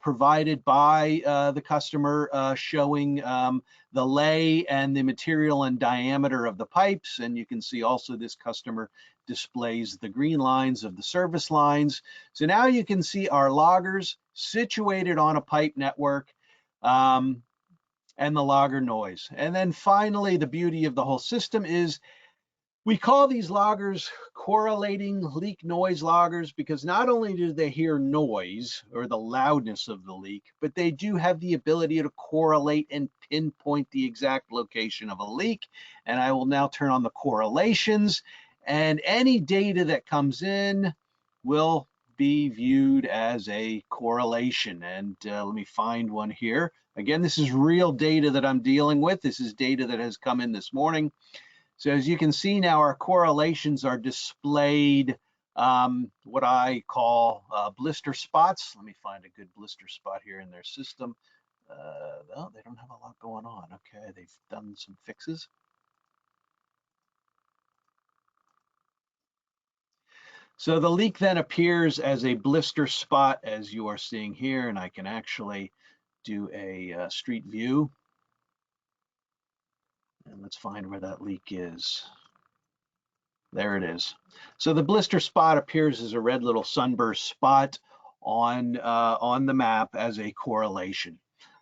provided by the customer, showing the lay and the material and diameter of the pipes. And you can see also this customer displays the green lines of the service lines. So now you can see our loggers situated on a pipe network, and the logger noise. And then finally, the beauty of the whole system is we call these loggers correlating leak noise loggers, because not only do they hear noise or the loudness of the leak, but they do have the ability to correlate and pinpoint the exact location of a leak. And I will now turn on the correlations, and any data that comes in will be viewed as a correlation. And let me find one here. Again, this is real data that I'm dealing with. This is data that has come in this morning. So as you can see now, our correlations are displayed, what I call blister spots. Let me find a good blister spot here in their system. No, they don't have a lot going on. Okay, they've done some fixes. So the leak then appears as a blister spot, as you are seeing here, and I can actually do a street view. And let's find where that leak is. There it is. So the blister spot appears as a red little sunburst spot on the map as a correlation.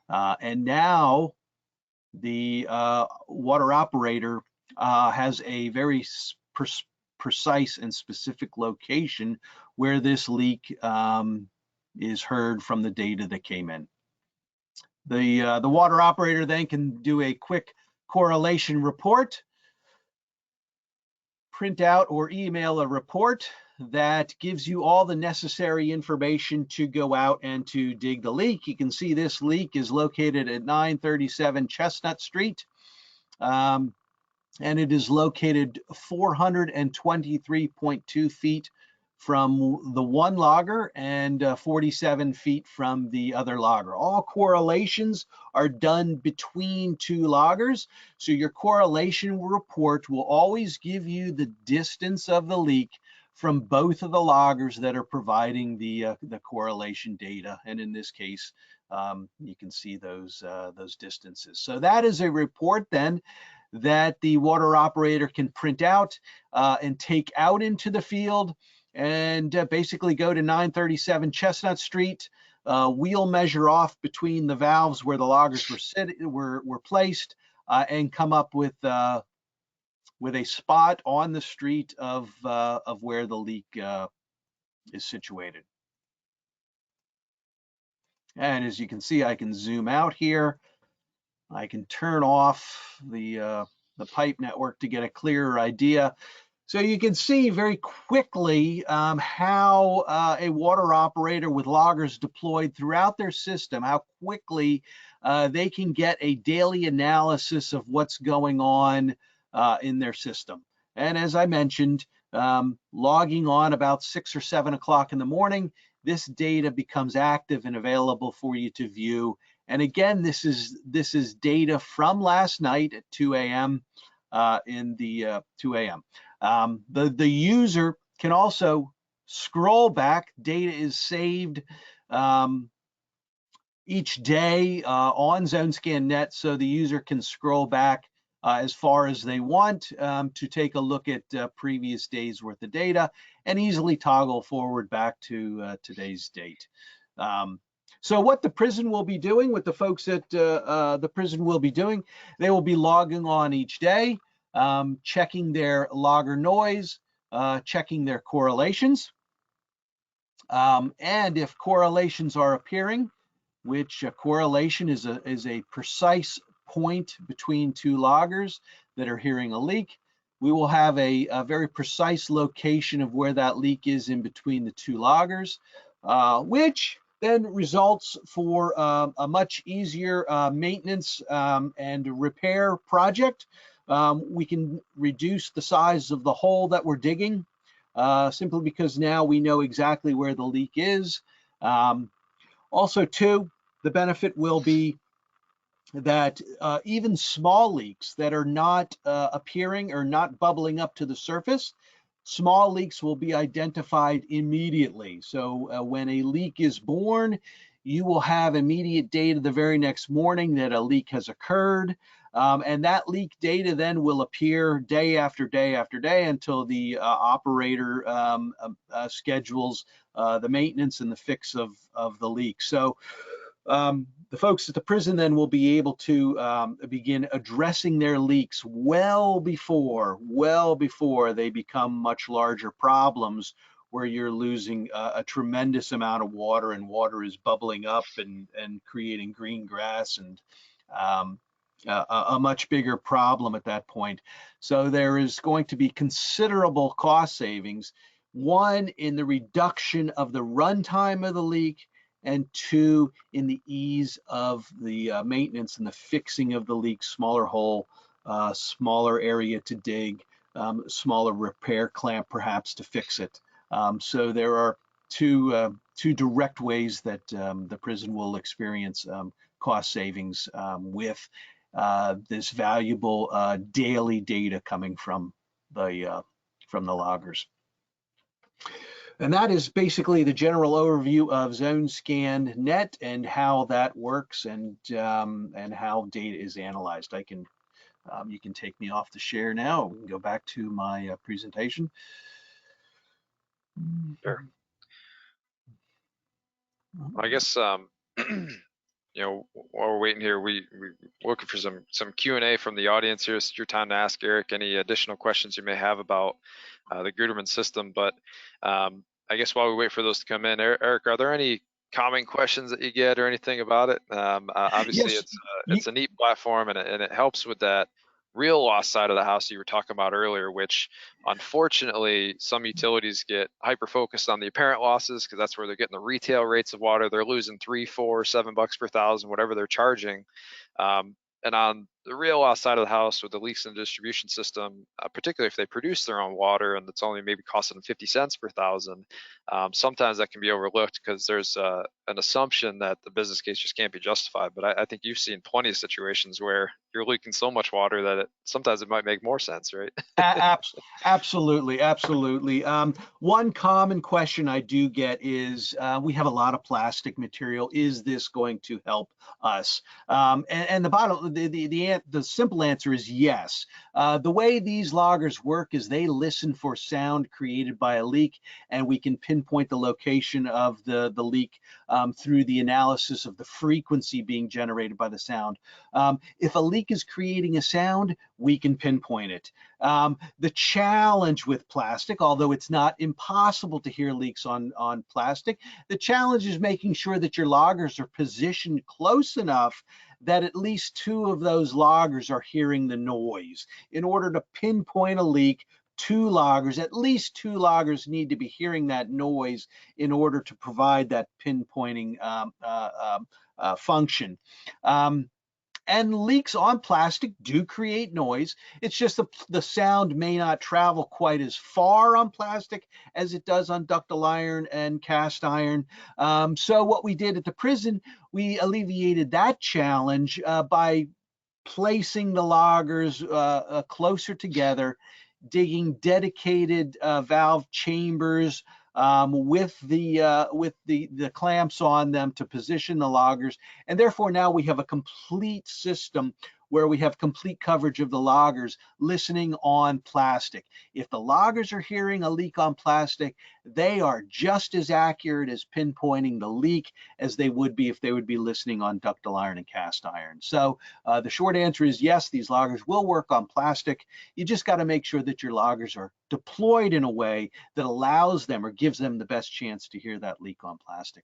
And now the water operator has a very precise and specific location where this leak is heard from the data that came in. The water operator then can do a quick correlation report, print out or email a report that gives you all the necessary information to go out and to dig the leak. You can see this leak is located at 937 Chestnut Street, and it is located 423.2 feet from the one logger and 47 feet from the other logger. All correlations are done between two loggers, so your correlation report will always give you the distance of the leak from both of the loggers that are providing the correlation data. And in this case, you can see those distances. So that is a report then that the water operator can print out and take out into the field, and basically go to 937 Chestnut Street, wheel measure off between the valves where the loggers were placed, and come up with a spot on the street of where the leak is situated. And as you can see, I can zoom out here. I can turn off the pipe network to get a clearer idea. So you can see very quickly how a water operator with loggers deployed throughout their system, how quickly they can get a daily analysis of what's going on in their system. And as I mentioned, logging on about 6 or 7 o'clock in the morning, this data becomes active and available for you to view. And again, this is data from last night at 2 a.m. 2 a.m. The user can also scroll back. Data is saved each day on ZoneScan Net, so the user can scroll back as far as they want to take a look at previous days worth of data and easily toggle forward back to today's date. So what the prison will be doing, what the folks at the prison will be doing, they will be logging on each day, checking their logger noise, checking their correlations. And if correlations are appearing, which a correlation is a precise point between two loggers that are hearing a leak, we will have a very precise location of where that leak is in between the two loggers, which then results for a much easier maintenance and repair project. We can reduce the size of the hole that we're digging simply because now we know exactly where the leak is. Also, too, the benefit will be that even small leaks that are not appearing or not bubbling up to the surface, small leaks will be identified immediately. So when a leak is born, you will have immediate data the very next morning that a leak has occurred. And that leak data then will appear day after day after day until the operator schedules the maintenance and the fix of the leak. So the folks at the prison then will be able to begin addressing their leaks well before they become much larger problems where you're losing a tremendous amount of water and water is bubbling up and creating green grass and a much bigger problem at that point. So there is going to be considerable cost savings, one in the reduction of the runtime of the leak, and two, in the ease of the maintenance and the fixing of the leak. Smaller hole, smaller area to dig, smaller repair clamp perhaps to fix it. So there are two direct ways that the prison will experience cost savings with this valuable daily data coming from the loggers. And that is basically the general overview of ZoneScan Net and how that works and how data is analyzed. You can take me off the share now. We can go back to my presentation. Sure. I guess you know, while we're waiting here, we're looking for some Q&A from the audience here. It's your time to ask Eric any additional questions you may have about the Gutermann system. But I guess while we wait for those to come in, Eric, are there any common questions that you get or anything about it? Obviously, Yes. it's a neat platform and it helps with that real loss side of the house you were talking about earlier, which unfortunately some utilities get hyper focused on the apparent losses because that's where they're getting the retail rates of water. They're losing $3, $4, $7 per thousand, whatever they're charging. And on the real loss side of the house with the leaks in the distribution system, particularly if they produce their own water and it's only maybe costing them 50 cents per thousand, sometimes that can be overlooked because there's an assumption that the business case just can't be justified. But I think you've seen plenty of situations where you're leaking so much water that sometimes it might make more sense, right? Absolutely, absolutely. One common question I do get is, we have a lot of plastic material. Is this going to help us? And the simple answer is yes. The way these loggers work is they listen for sound created by a leak, and we can pinpoint the location of the leak through the analysis of the frequency being generated by the sound. If a leak is creating a sound, we can pinpoint it. The challenge with plastic, although it's not impossible to hear leaks on plastic, the challenge is making sure that your loggers are positioned close enough that at least two of those loggers are hearing the noise. In order to pinpoint a leak, at least two loggers need to be hearing that noise in order to provide that pinpointing function. And leaks on plastic do create noise. It's just the sound may not travel quite as far on plastic as it does on ductile iron and cast iron. So what we did at the prison, we alleviated that challenge by placing the loggers closer together, digging dedicated valve chambers with the clamps on them to position the loggers. And therefore now we have a complete system where we have complete coverage of the loggers listening on plastic. If the loggers are hearing a leak on plastic, they are just as accurate as pinpointing the leak as they would be if they would be listening on ductile iron and cast iron. So the short answer is yes, these loggers will work on plastic. You just got to make sure that your loggers are deployed in a way that allows them or gives them the best chance to hear that leak on plastic.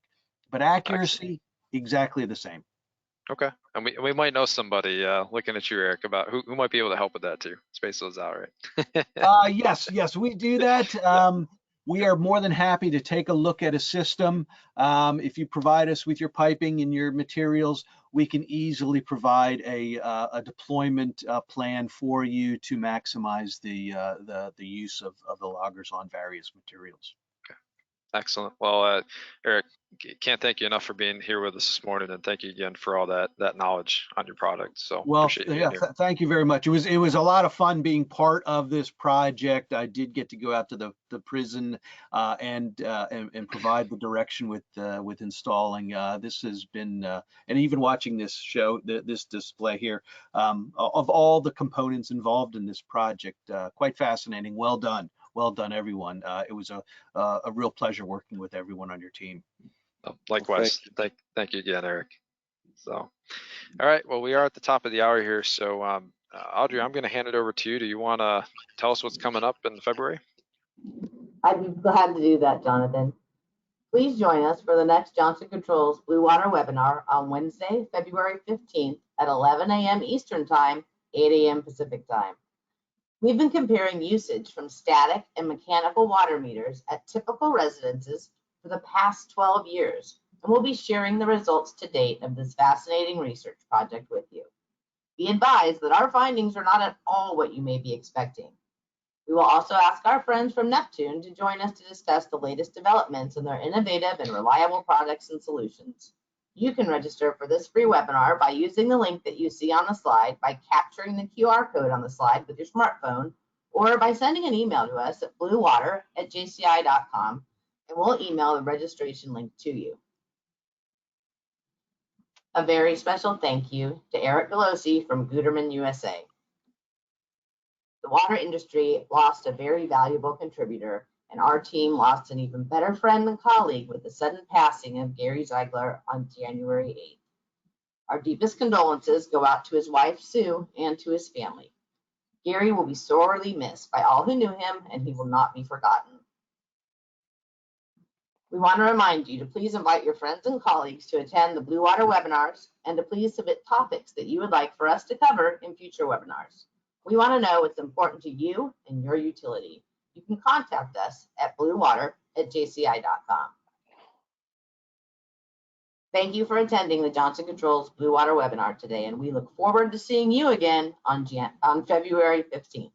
But accuracy, exactly the same. Okay, and we might know somebody looking at you, Eric, about who might be able to help with that too. Space those out, right? Yes, we do that. We are more than happy to take a look at a system. If you provide us with your piping and your materials, we can easily provide a deployment plan for you to maximize the use of the loggers on various materials. Excellent. Well, Eric, can't thank you enough for being here with us this morning, and thank you again for all that knowledge on your product. So well, appreciate you being here. Thank you very much. It was a lot of fun being part of this project. I did get to go out to the prison and provide the direction with installing. This has been and even watching this show, this display here, of all the components involved in this project, quite fascinating. Well done. Well done, everyone. It was a real pleasure working with everyone on your team. Oh, likewise. Thank you again, Eric. So, all right. Well, we are at the top of the hour here. So, Audrey, I'm going to hand it over to you. Do you want to tell us what's coming up in February? I'd be glad to do that, Jonathan. Please join us for the next Johnson Controls Blue Water webinar on Wednesday, February 15th at 11 a.m. Eastern Time, 8 a.m. Pacific Time. We've been comparing usage from static and mechanical water meters at typical residences for the past 12 years, and we'll be sharing the results to date of this fascinating research project with you. Be advised that our findings are not at all what you may be expecting. We will also ask our friends from Neptune to join us to discuss the latest developments in their innovative and reliable products and solutions. You can register for this free webinar by using the link that you see on the slide, by capturing the QR code on the slide with your smartphone, or by sending an email to us at bluewater@jci.com, and we'll email the registration link to you. A very special thank you to Eric Galosi from Gutermann USA. The water industry lost a very valuable contributor, and our team lost an even better friend and colleague with the sudden passing of Gary Ziegler on January 8th. Our deepest condolences go out to his wife, Sue, and to his family. Gary will be sorely missed by all who knew him, and he will not be forgotten. We want to remind you to please invite your friends and colleagues to attend the Blue Water webinars, and to please submit topics that you would like for us to cover in future webinars. We want to know what's important to you and your utility. You can contact us at bluewater@jci.com. Thank you for attending the Johnson Controls Blue Water webinar today, and we look forward to seeing you again on February 15th.